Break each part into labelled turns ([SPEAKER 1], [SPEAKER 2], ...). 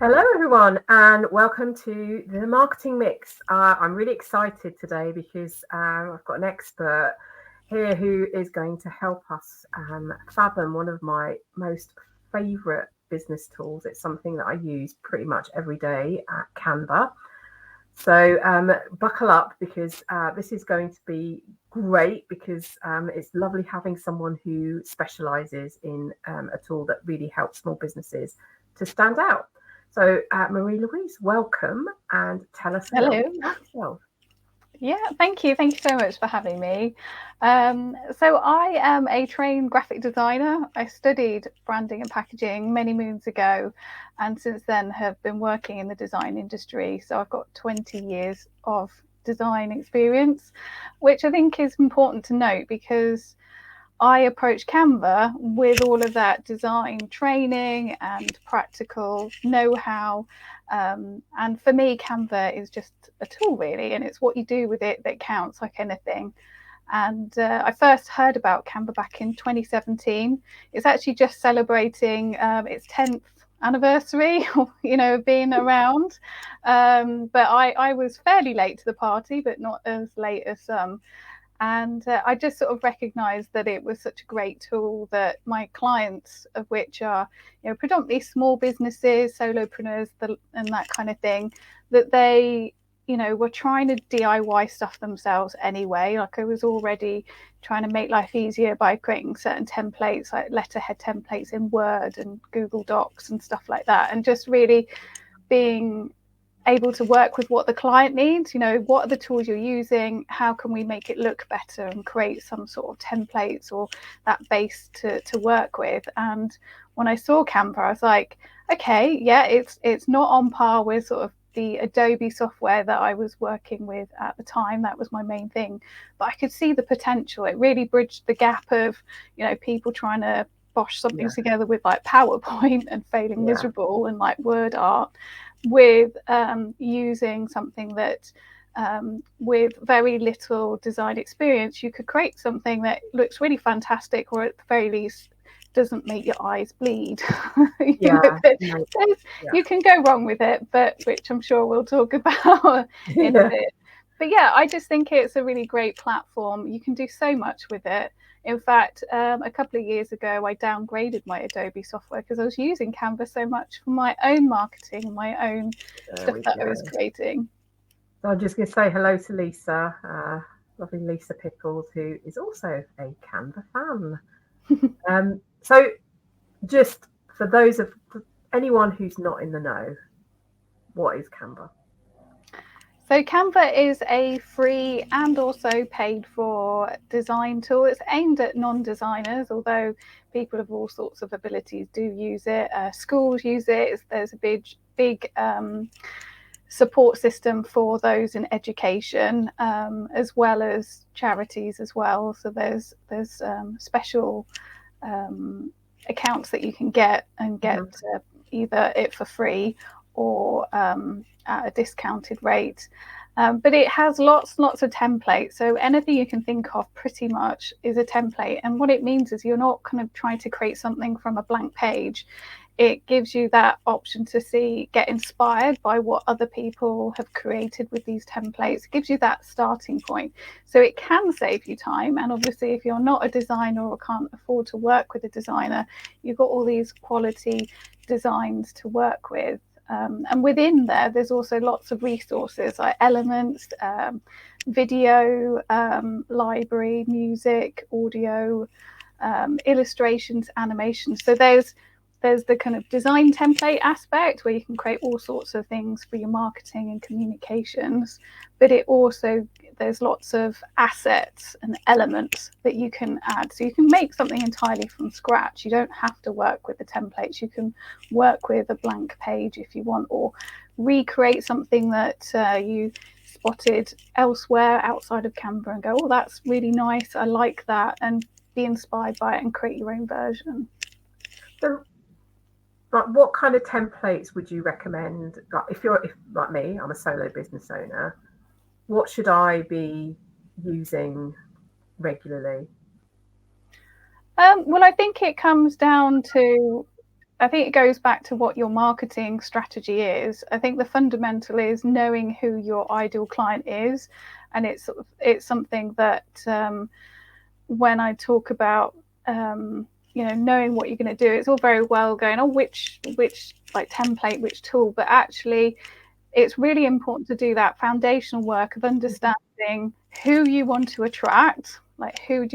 [SPEAKER 1] Hello, everyone, and welcome to the Marketing Mix. I'm really excited today because I've got an expert here who is going to help us fathom one of my most favourite business tools. It's something that I use pretty much every day at Canva. So buckle up because this is going to be great because it's lovely having someone who specialises in a tool that really helps small businesses to stand out. So Marie-Louise, welcome and tell us a little bit about yourself.
[SPEAKER 2] Yeah, thank you. Thank you so much for having me. So I am a trained graphic designer. I studied branding and packaging many moons ago, and since then have been working in the design industry. So I've got 20 years of design experience, which I think is important to note because I approach Canva with all of that design training and practical know-how. And for me, Canva is just a tool, really, and it's what you do with it that counts, like anything. And I first heard about Canva back in 2017. It's actually just celebrating its 10th anniversary, of being around. But I was fairly late to the party, but not as late as some. And I just sort of recognised that it was such a great tool that my clients, of which are predominantly small businesses, solopreneurs, and that kind of thing, that they were trying to DIY stuff themselves anyway. Like I was already trying to make life easier by creating certain templates, like letterhead templates in Word and Google Docs and stuff like that, and just really being able to work with what the client needs. What are the tools you're using, how can we make it look better, and create some sort of templates or that base to work with. And when I saw Canva, I was like, okay, yeah, it's not on par with sort of the Adobe software that I was working with at the time. That was my main thing, but I could see the potential. It really bridged the gap of people trying to bosh something together with like PowerPoint and failing miserable, and like word art, with using something that with very little design experience, you could create something that looks really fantastic, or at the very least doesn't make your eyes bleed. You can go wrong with it, but which I'm sure we'll talk about in a bit. But yeah, I just think it's a really great platform. You can do so much with it. In fact, a couple of years ago, I downgraded my Adobe software because I was using Canva so much for my own marketing, my own stuff that I was creating.
[SPEAKER 1] So I'm just going to say hello to Lisa, lovely Lisa Pickles, who is also a Canva fan. So just for anyone who's not in the know, what is Canva?
[SPEAKER 2] So Canva is a free and also paid for design tool. It's aimed at non-designers, although people of all sorts of abilities do use it. Schools use it. There's a big support system for those in education, as well as charities as well. So there's special accounts that you can get either it for free or at a discounted rate. But it has lots of templates. So anything you can think of pretty much is a template. And what it means is you're not kind of trying to create something from a blank page. It gives you that option to get inspired by what other people have created with these templates. It gives you that starting point. So it can save you time. And obviously, if you're not a designer or can't afford to work with a designer, you've got all these quality designs to work with. And within there's also lots of resources like elements, video, library, music, audio, illustrations, animations. So there's the kind of design template aspect where you can create all sorts of things for your marketing and communications, but there's lots of assets and elements that you can add. So you can make something entirely from scratch. You don't have to work with the templates. You can work with a blank page if you want, or recreate something that you spotted elsewhere outside of Canva and go, oh, that's really nice, I like that, and be inspired by it and create your own version.
[SPEAKER 1] So, but what kind of templates would you recommend? Like if like me, I'm a solo business owner, what should I be using regularly?
[SPEAKER 2] Well, I think it comes down to I think it goes back to what your marketing strategy is. I think the fundamental is knowing who your ideal client is, and it's something that when I talk about knowing what you're going to do, it's all very well going, oh, which like template, which tool, but actually it's really important to do that foundational work of understanding who you want to attract, like who's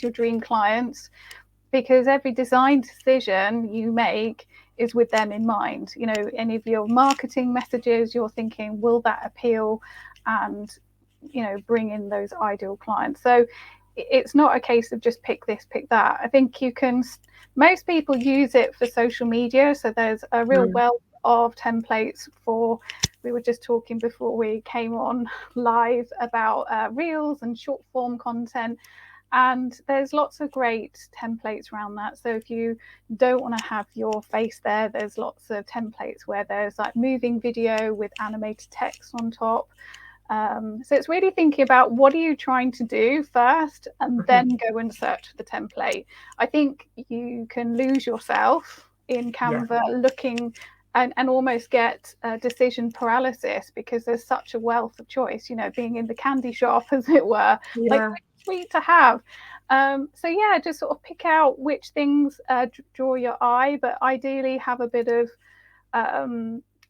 [SPEAKER 2] your dream clients, because every design decision you make is with them in mind. Any of your marketing messages, you're thinking, will that appeal and bring in those ideal clients? So it's not a case of just pick this, pick that. I think most people use it for social media, so there's a real wealth of templates for, we were just talking before we came on live about reels and short form content, and there's lots of great templates around that. So if you don't want to have your face there's lots of templates where there's like moving video with animated text on top. So it's really thinking about what are you trying to do first, and then go and search for the template. I think you can lose yourself in Canva looking and almost get decision paralysis, because there's such a wealth of choice, being in the candy shop, as it were, like sweet to have. So just sort of pick out which things draw your eye, but ideally have a bit of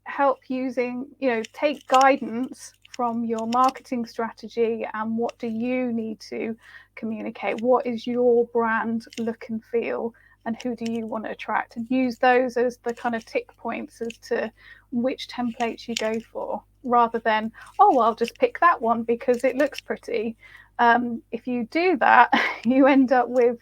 [SPEAKER 2] help using, take guidance from your marketing strategy and what do you need to communicate, what is your brand look and feel, and who do you want to attract, and use those as the kind of tick points as to which templates you go for, rather than, oh, I'll just pick that one because it looks pretty. If you do that, you end up with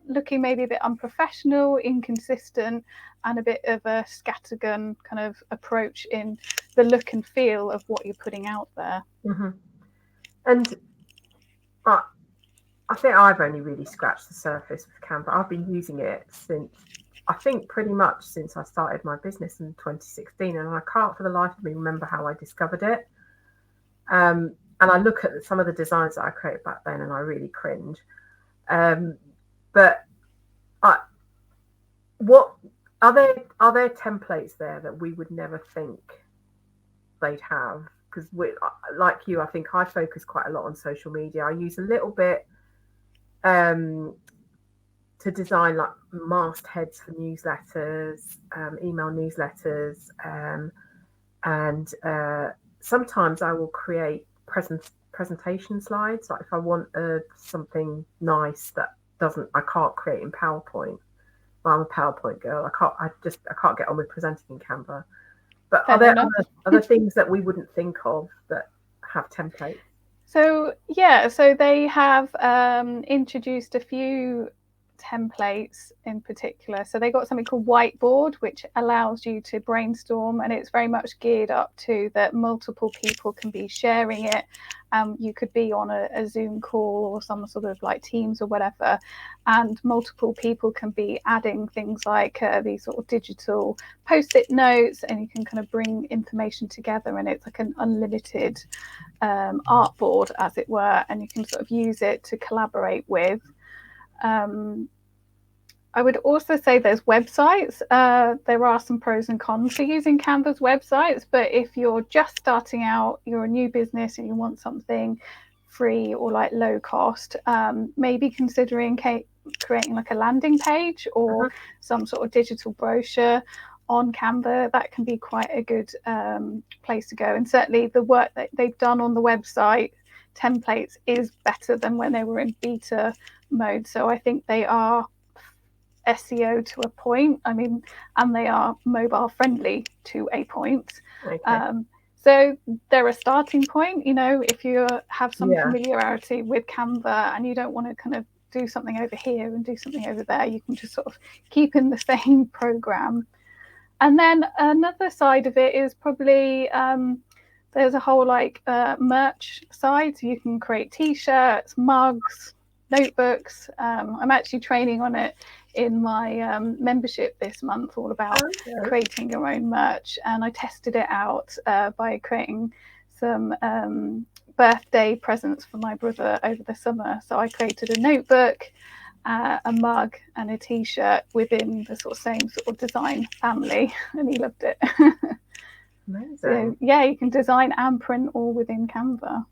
[SPEAKER 2] looking maybe a bit unprofessional, inconsistent, and a bit of a scattergun kind of approach in the look and feel of what you're putting out there.
[SPEAKER 1] And I think I've only really scratched the surface with Canva. I've been using it since, I think, pretty much since I started my business in 2016, and I can't for the life of me remember how I discovered it. And I look at some of the designs that I created back then and I really cringe. But what are there templates there that we would never think they'd have? Because like you, I think I focus quite a lot on social media. I use a little bit to design like mastheads for newsletters, email newsletters, and sometimes I will create presentation slides. Like if I want something nice that I can't create in PowerPoint. Well, I'm a PowerPoint girl. I can't get on with presenting in Canva. But are there other things that we wouldn't think of that have templates?
[SPEAKER 2] So they have introduced a few templates in particular. So they got something called Whiteboard, which allows you to brainstorm, and it's very much geared up to that multiple people can be sharing it. You could be on a Zoom call or some sort of like Teams or whatever, and multiple people can be adding things like these sort of digital post-it notes, and you can kind of bring information together, and it's like an unlimited artboard, as it were, and you can sort of use it to collaborate with. I would also say there's websites. There are some pros and cons to using Canva's websites, but if you're just starting out, you're a new business and you want something free or like low cost, maybe considering creating like a landing page or some sort of digital brochure on Canva. That can be quite a good place to go. And certainly the work that they've done on the website templates is better than when they were in beta mode. So I think they are SEO to a point. I mean, and they are mobile friendly to a point. Okay. So they're a starting point. If you have some familiarity with Canva and you don't want to kind of do something over here and do something over there, you can just sort of keep in the same program. And then another side of it is probably there's a whole like merch side. So you can create t-shirts, mugs, notebooks. I'm actually training on it in my membership this month, all about creating your own merch. And I tested it out by creating some birthday presents for my brother over the summer. So I created a notebook a mug and a t-shirt within the sort of same sort of design family, and he loved it.
[SPEAKER 1] Amazing.
[SPEAKER 2] So, yeah, you can design and print all within Canva.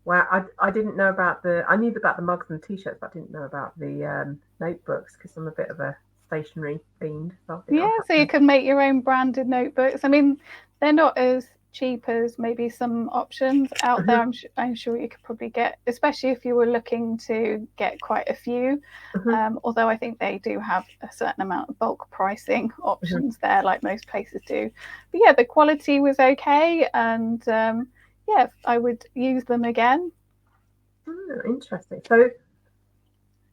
[SPEAKER 1] Wow, I didn't know about I knew about the mugs and the t-shirts, but I didn't know about the notebooks because I'm a bit of a stationery fiend. So
[SPEAKER 2] So you can make your own branded notebooks. I mean, they're not as cheap as maybe some options out there. I'm sure you could probably get, especially if you were looking to get quite a few. Although I think they do have a certain amount of bulk pricing options there, like most places do. But yeah, the quality was okay, and yeah, I would use them again.
[SPEAKER 1] Interesting. So,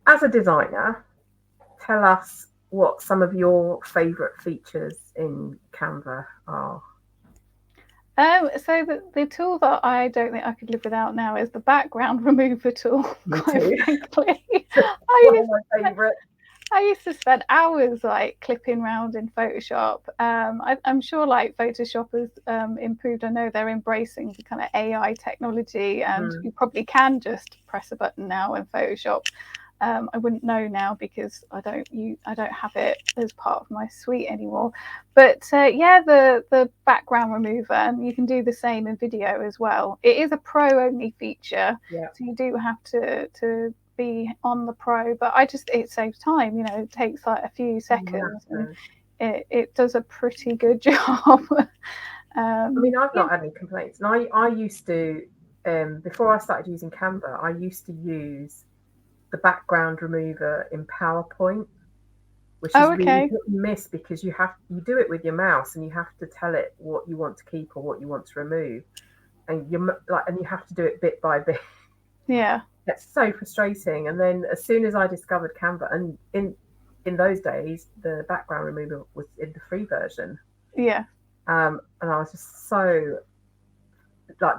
[SPEAKER 1] as a designer, tell us what some of your favourite features in Canva are.
[SPEAKER 2] So the tool that I don't think I could live without now is the background remover tool.
[SPEAKER 1] Me
[SPEAKER 2] quite
[SPEAKER 1] too.
[SPEAKER 2] frankly,
[SPEAKER 1] One of my favourite.
[SPEAKER 2] I used to spend hours like clipping around in Photoshop. I'm sure like Photoshop has improved. I know they're embracing the kind of AI technology, and you probably can just press a button now in Photoshop. I wouldn't know now because I don't have it as part of my suite anymore. But yeah, the background remover, and you can do the same in video as well. It is a pro only feature, so you do have to be on the pro, but it saves time. You know, it takes like a few seconds, and it does a pretty good job.
[SPEAKER 1] I mean, I've not had any complaints, and I used to before I started using Canva, I used to use the background remover in PowerPoint, which is really hit and miss because you do it with your mouse and you have to tell it what you want to keep or what you want to remove, and you have to do it bit by bit.
[SPEAKER 2] Yeah,
[SPEAKER 1] it's so frustrating. And then as soon as I discovered Canva, and in those days the background remover was in the free version,
[SPEAKER 2] and
[SPEAKER 1] I was just so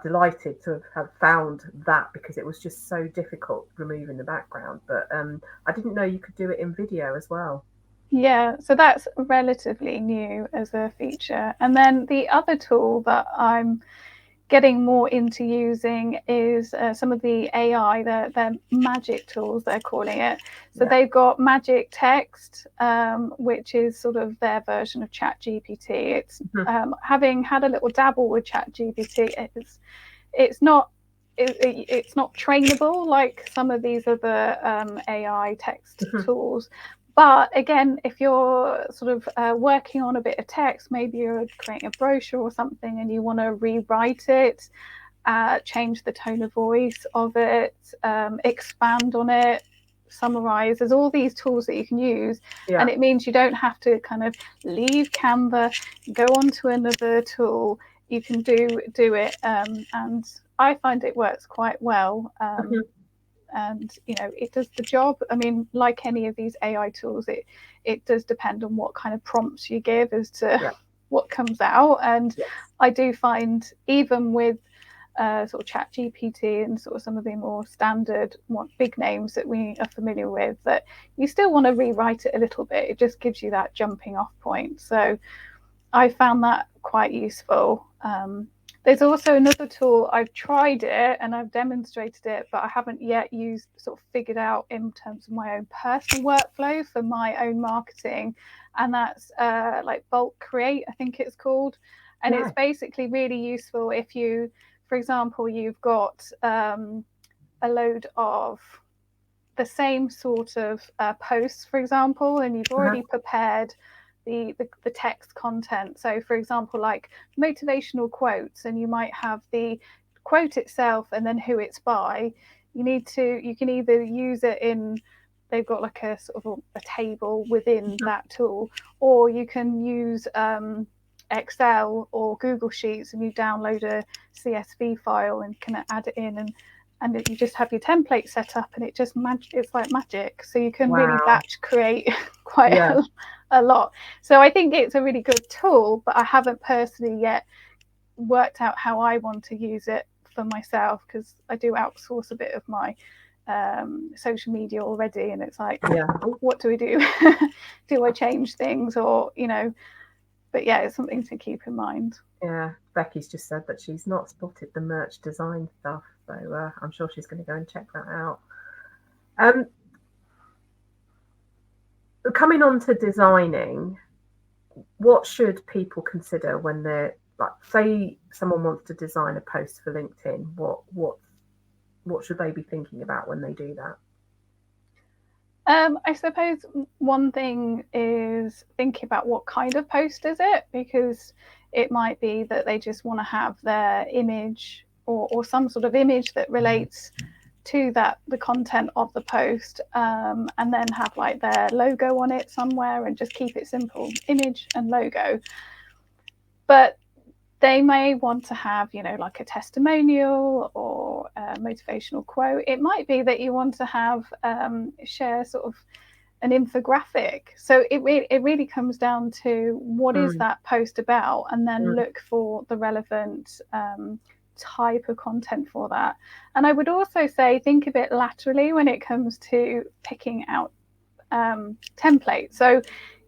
[SPEAKER 1] delighted to have found that because it was just so difficult removing the background. But I didn't know you could do it in video as well.
[SPEAKER 2] Yeah, so that's relatively new as a feature. And then the other tool that I'm getting more into using is some of the AI, their magic tools, they're calling it. So they've got Magic Text, which is sort of their version of ChatGPT. It's having had a little dabble with ChatGPT, it's not trainable like some of these other AI text tools. But again, if you're sort of working on a bit of text, maybe you're creating a brochure or something and you want to rewrite it, change the tone of voice of it, expand on it, summarize. There's all these tools that you can use, and it means you don't have to kind of leave Canva, go on to another tool. You can do it, and I find it works quite well. And you know, it does the job. I mean, like any of these AI tools, it does depend on what kind of prompts you give as to what comes out. And I do find even with sort of ChatGPT and sort of some of the more standard big names that we are familiar with, that you still want to rewrite it a little bit. It just gives you that jumping off point. So I found that quite useful. There's also another tool. I've tried it and I've demonstrated it, but I haven't yet figured out in terms of my own personal workflow for my own marketing. And that's like Bulk Create, I think it's called. And it's basically really useful if you, for example, you've got a load of the same sort of posts, for example, and you've already prepared the text content. So for example, like motivational quotes, and you might have the quote itself and then who it's by. You can either use it in, they've got like a sort of a table within that tool, or you can use Excel or Google Sheets and you download a CSV file and can add it in, and you just have your template set up, and it's like magic. So you can really batch create quite a lot. So I think it's a really good tool, but I haven't personally yet worked out how I want to use it for myself, because I do outsource a bit of my social media already, and it's like, what do we do? Do I change things, or but yeah, it's something to keep in mind.
[SPEAKER 1] Yeah, Becky's just said that she's not spotted the merch design stuff, so I'm sure she's going to go and check that out. coming on to designing, what should people consider when they're like, say someone wants to design a post for LinkedIn, what should they be thinking about when they do that?
[SPEAKER 2] I suppose one thing is thinking about what kind of post is it, because it might be that they just want to have their image or some sort of image that relates to the content of the post, and then have like their logo on it somewhere and just keep it simple, image and logo. But they may want to have, like a testimonial or a motivational quote. It might be that you want to have share sort of an infographic. So it really comes down to what is that post about, and then look for the relevant type of content for that. And I would also say think a bit laterally when it comes to picking out templates. So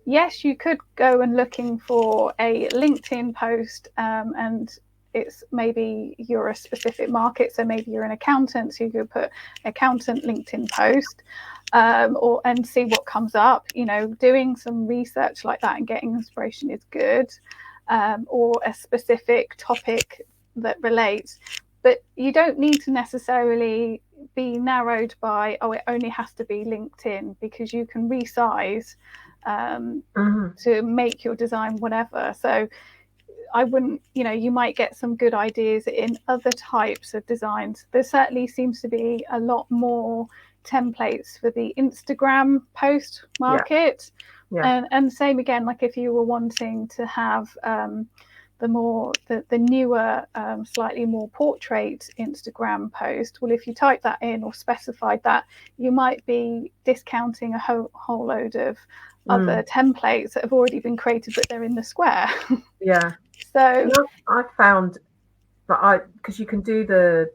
[SPEAKER 2] yes, you could go and looking for a LinkedIn post, and it's maybe you're a specific market, so maybe you're an accountant, so you could put accountant LinkedIn post, and see what comes up. Doing some research like that and getting inspiration is good, or a specific topic that relates. But you don't need to necessarily be narrowed by, it only has to be LinkedIn, because you can resize to make your design whatever. So I wouldn't, you might get some good ideas in other types of designs. There certainly seems to be a lot more templates for the Instagram post market.
[SPEAKER 1] Yeah.
[SPEAKER 2] And same again, like if you were wanting to have the newer, slightly more portrait Instagram post, well, if you type that in or specified that, you might be discounting a whole load of other templates that have already been created, but they're in the square.
[SPEAKER 1] Yeah.
[SPEAKER 2] So
[SPEAKER 1] I found that because you can do the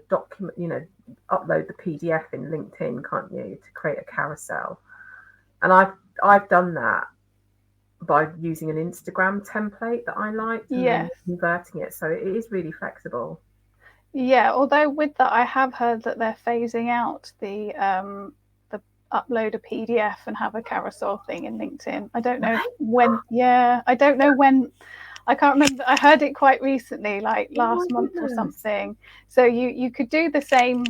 [SPEAKER 1] document, upload the PDF in LinkedIn, can't you, to create a carousel? And I've done that by using an Instagram template that I liked and then converting it. So it is really flexible.
[SPEAKER 2] Yeah, although with that, I have heard that they're phasing out the upload a PDF and have a carousel thing in LinkedIn. I don't know when. Yeah, I don't know when. I can't remember. I heard it quite recently, like last month or something. So you could do the same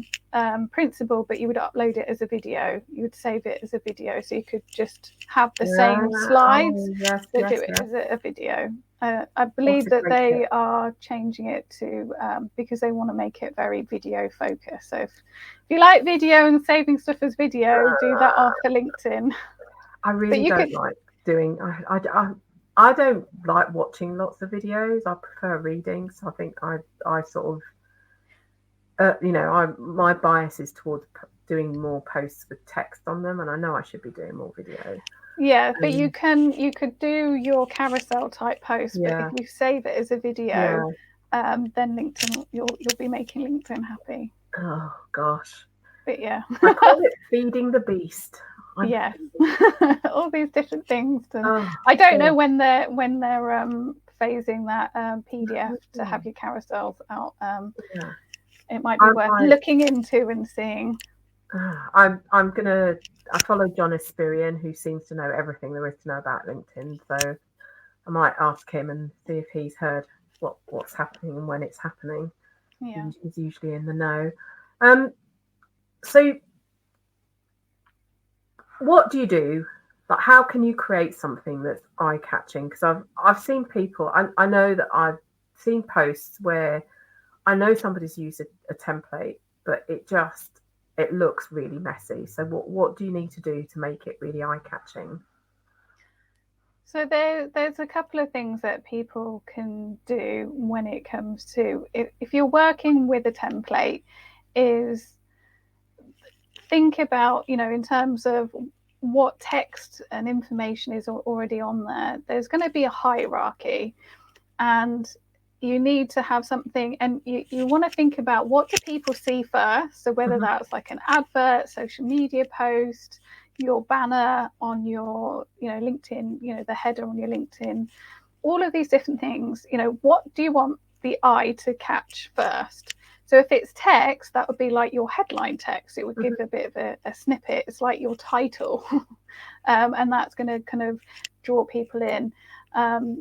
[SPEAKER 2] principle, but you would upload it as a video. You would save it as a video, so you could just have the same slides, but do it as a video. I believe that they are changing it to because they want to make it very video focused. So if you like video and saving stuff as video, do that after LinkedIn.
[SPEAKER 1] I really don't like doing. I don't like watching lots of videos. I prefer reading. So I think I sort of, my bias is towards doing more posts with text on them, and I know I should be doing more video.
[SPEAKER 2] Yeah, but you could do your carousel type post, but if you save it as a video, then LinkedIn, you'll be making LinkedIn happy.
[SPEAKER 1] Oh gosh.
[SPEAKER 2] But yeah.
[SPEAKER 1] I call it feeding the beast.
[SPEAKER 2] Yeah. All these different things. And I don't know when they're phasing that PDF to have your carousels out. It might be worth looking into and seeing.
[SPEAKER 1] I follow John Espirian, who seems to know everything there is to know about LinkedIn. So I might ask him and see if he's heard what's happening and when it's happening.
[SPEAKER 2] Yeah.
[SPEAKER 1] He's usually in the know. So what do you do? Like, how can you create something that's eye-catching? Because I've seen people. I know that I've seen posts where I know somebody's used a template, but it looks really messy. So what do you need to do to make it really eye-catching?
[SPEAKER 2] So there's a couple of things that people can do when it comes to if you're working with a template, is think about, in terms of what text and information is already on there. There's going to be a hierarchy, and you need to have something, and you want to think about what do people see first. So whether that's like an advert, social media post, your banner on your LinkedIn, the header on your LinkedIn, all of these different things, what do you want the eye to catch first? So if it's text, that would be like your headline text. It would give a bit of a snippet. It's like your title. And that's going to kind of draw people in.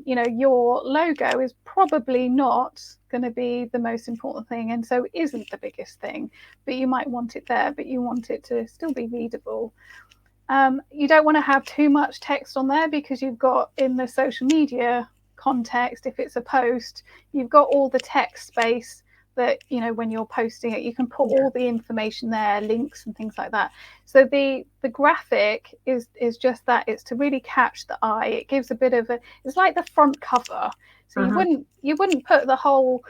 [SPEAKER 2] Your logo is probably not going to be the most important thing, and so isn't the biggest thing, but you might want it there, but you want it to still be readable. You don't want to have too much text on there, because you've got, in the social media context, if it's a post, you've got all the text space that, when you're posting it, you can put all the information there, links and things like that. So the graphic is just that. It's to really catch the eye. It gives a bit of it's like the front cover. So you wouldn't put the whole,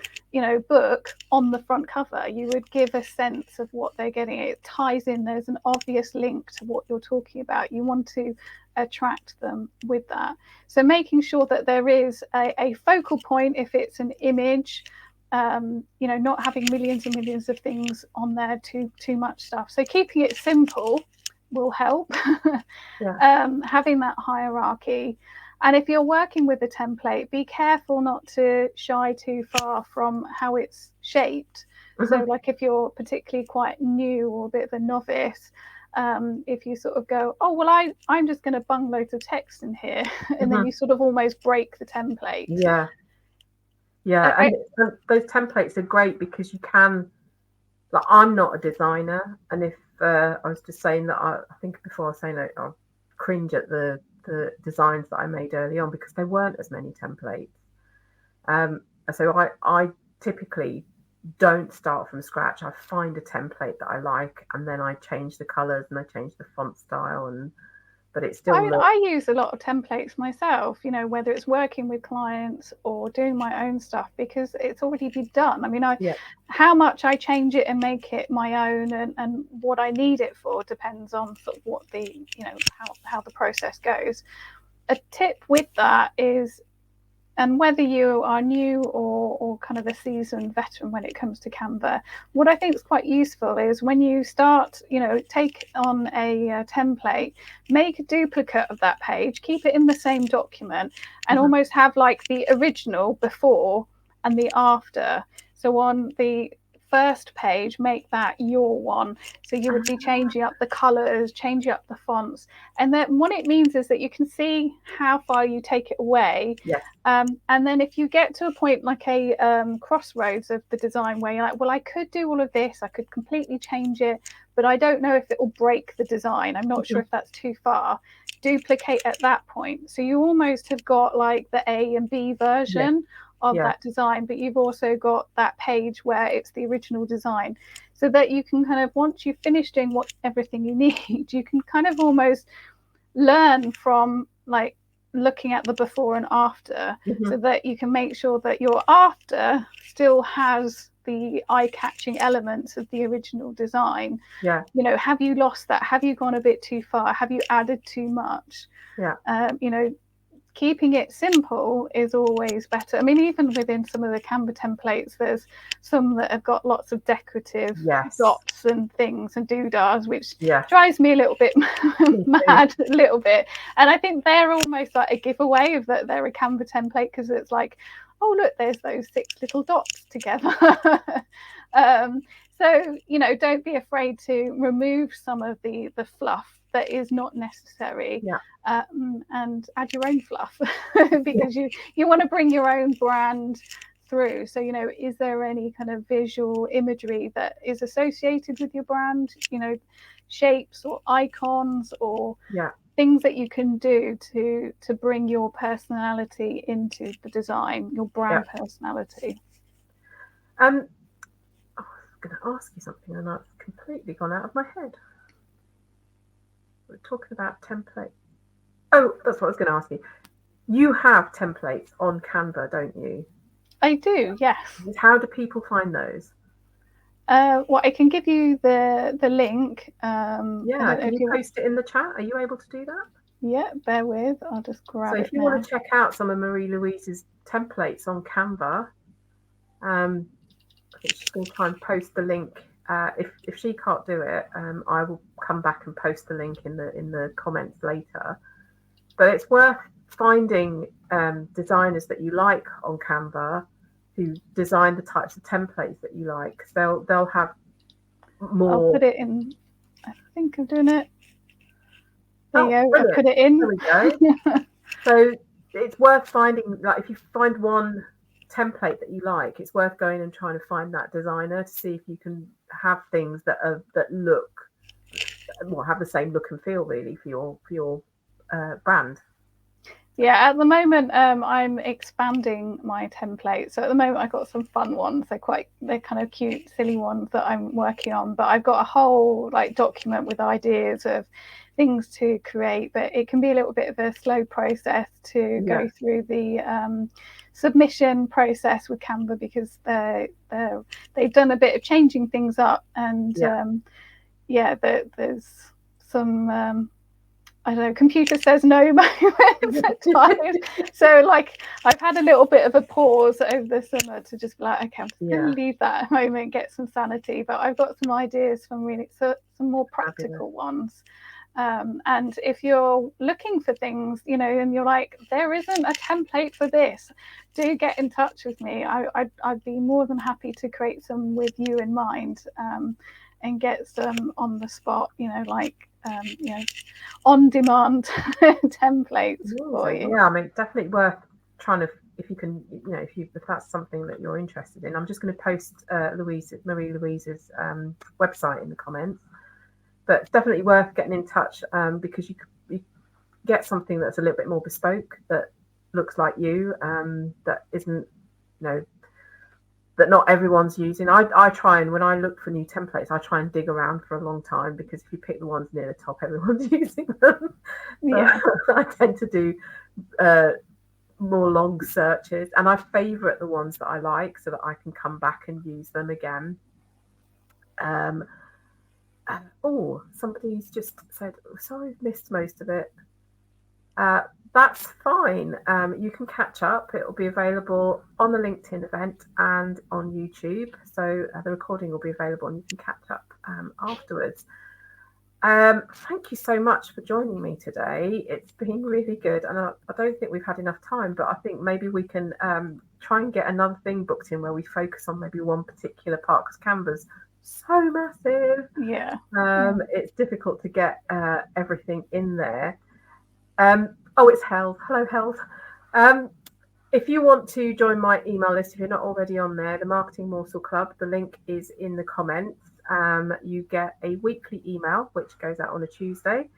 [SPEAKER 2] book on the front cover. You would give a sense of what they're getting. It ties in. There's an obvious link to what you're talking about. You want to attract them with that. So making sure that there is a focal point if it's an image. Not having millions and millions of things on there, too much stuff. So keeping it simple will help. Having that hierarchy. And if you're working with a template, be careful not to shy too far from how it's shaped. So like if you're particularly quite new or a bit of a novice, if you sort of go, oh, well, I'm just going to bung loads of text in here, and then you sort of almost break the template.
[SPEAKER 1] And those templates are great because you can, like, I'm not a designer, and if I was just saying that, I think before I was saying that I cringe at the designs that I made early on because there weren't as many templates. So I typically don't start from scratch. I find a template that I like, and then I change the colors and I change the font style, but it's still.
[SPEAKER 2] I use a lot of templates myself, whether it's working with clients or doing my own stuff, because it's already been done. I mean, how much I change it and make it my own, and what I need it for depends on sort of what the, how the process goes. A tip with that is, and whether you are new or kind of a seasoned veteran when it comes to Canva, what I think is quite useful is when you start, take on a template, make a duplicate of that page, keep it in the same document, and almost have like the original before and the after. So on the first page, make that your one. So you would be changing up the colors, changing up the fonts. And then what it means is that you can see how far you take it away. And then if you get to a point like a crossroads of the design where you're like, well, I could do all of this, I could completely change it, but I don't know if it will break the design. I'm not sure if that's too far. Duplicate at that point. So you almost have got like the A and B version of that design, but you've also got that page where it's the original design, so that you can kind of, once you've finished doing everything you need, you can kind of almost learn from like looking at the before and after, so that you can make sure that your after still has the eye-catching elements of the original design. Have you lost that? Have you gone a bit too far? Have you added too much? Keeping it simple is always better. I mean, even within some of the Canva templates, there's some that have got lots of decorative dots and things and doodahs, which drives me a little bit mad, a little bit. And I think they're almost like a giveaway of that they're a Canva template, because it's like, oh, look, there's those 6 little dots together. So, don't be afraid to remove some of the fluff that is not necessary, and add your own fluff, because you want to bring your own brand through. So, is there any kind of visual imagery that is associated with your brand, shapes or icons or things that you can do to bring your personality into the design, your brand personality.
[SPEAKER 1] I was going to ask you something and that's completely gone out of my head. We're talking about template. Oh, that's what I was going to ask you. You have templates on Canva, don't you?
[SPEAKER 2] I do, yes.
[SPEAKER 1] How do people find those?
[SPEAKER 2] Well, I can give you the link.
[SPEAKER 1] Can you post it in the chat? Are you able to do that?
[SPEAKER 2] Yeah, bear with. I'll just grab it.
[SPEAKER 1] So if you want to check out some of Marie-Louise's templates on Canva, I think she's going to try and post the link. If she can't do it, I will come back and post the link in the comments later. But it's worth finding designers that you like on Canva who design the types of templates that you like. They'll have more.
[SPEAKER 2] I'll put it in. I think I'm doing it. There you go.
[SPEAKER 1] Brilliant.
[SPEAKER 2] I put it in.
[SPEAKER 1] There we go. So it's worth finding, like, if you find one template that you like, it's worth going and trying to find that designer to see if you can have things that look, well, have the same look and feel really for your brand.
[SPEAKER 2] Yeah, at the moment, I'm expanding my template. So at the moment, I've got some fun ones. They're kind of cute, silly ones that I'm working on. But I've got a whole like document with ideas of things to create. But it can be a little bit of a slow process to go through the submission process with Canva, because they've done a bit of changing things up, and there's some. I don't know, computer says no moments at times. So like I've had a little bit of a pause over the summer to just be like, okay, I'm just going to leave that moment, get some sanity. But I've got some ideas from really some more practical ones. And if you're looking for things, and you're like, there isn't a template for this, do get in touch with me. I'd be more than happy to create some with you in mind, and get some on the spot, on demand templates for you.
[SPEAKER 1] Yeah, I mean, definitely worth trying to, if you can, if that's something that you're interested in. I'm just going to post Marie-Louise's website in the comments, but it's definitely worth getting in touch, because you get something that's a little bit more bespoke, that looks like you, that isn't, that not everyone's using. I try, and when I look for new templates, I try and dig around for a long time, because if you pick the ones near the top, everyone's using them. I tend to do more long searches, and I favourite the ones that I like so that I can come back and use them again. Somebody's just said, sorry, I've missed most of it. That's fine. You can catch up. It will be available on the LinkedIn event and on YouTube. So the recording will be available, and you can catch up afterwards. Thank you so much for joining me today. It's been really good, and I don't think we've had enough time, but I think maybe we can try and get another thing booked in where we focus on maybe one particular part, because Canva's so massive. It's difficult to get everything in there. It's Health. Hello, Health. If you want to join my email list, if you're not already on there, the Marketing Morsel Club, the link is in the comments. You get a weekly email, which goes out on a Tuesday,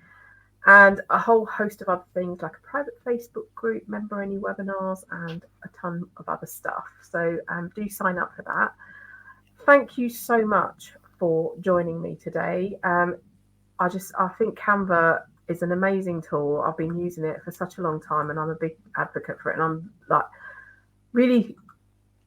[SPEAKER 1] and a whole host of other things, like a private Facebook group, member-only webinars, and a ton of other stuff. So do sign up for that. Thank you so much for joining me today. I think Canva is an amazing tool. I've been using it for such a long time, and I'm a big advocate for it. And I'm like really,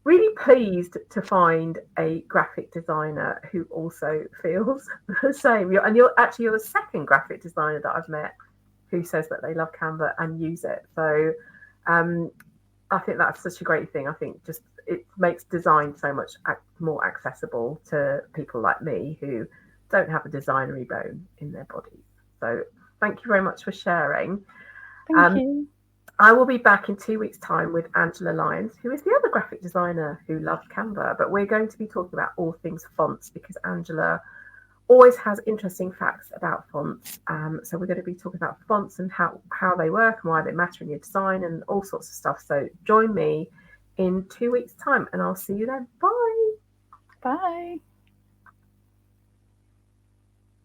[SPEAKER 1] really pleased to find a graphic designer who also feels the same. You're the second graphic designer that I've met who says that they love Canva and use it. So I think that's such a great thing. I think just it makes design so much more accessible to people like me who don't have a designery bone in their bodies. So thank you very much for sharing.
[SPEAKER 2] Thank you.
[SPEAKER 1] I will be back in 2 weeks' time with Angela Lyons, who is the other graphic designer who loves Canva. But we're going to be talking about all things fonts, because Angela always has interesting facts about fonts. So we're going to be talking about fonts and how they work and why they matter in your design and all sorts of stuff. So join me in 2 weeks' time, and I'll see you then. Bye.
[SPEAKER 2] Bye.